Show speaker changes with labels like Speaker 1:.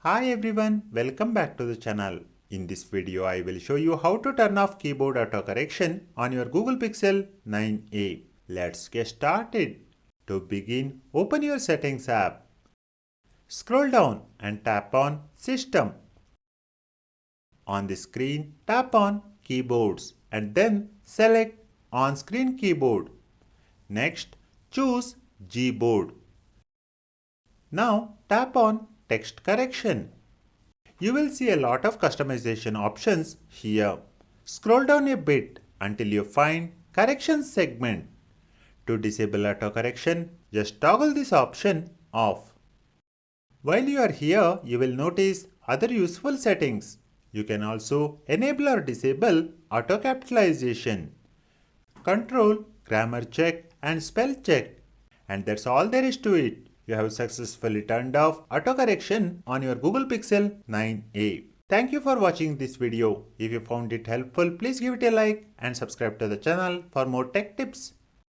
Speaker 1: Hi everyone, welcome back to the channel. In this video, I will show you how to turn off keyboard autocorrection on your Google Pixel 9a. Let's get started. To begin, open your Settings app. Scroll down and tap on System. On the screen, tap on Keyboards and then select On-Screen Keyboard. Next, choose Gboard. Now tap on Text Correction. You will see a lot of customization options here. Scroll down a bit until you find Correction segment. To disable autocorrection, just toggle this option off. While you are here, you will notice other useful settings. You can also enable or disable auto-capitalization, control, grammar check and spell check. And that's all there is to it. You have successfully turned off autocorrection on your Google Pixel 9a. Thank you for watching this video. If you found it helpful, please give it a like and subscribe to the channel for more tech tips.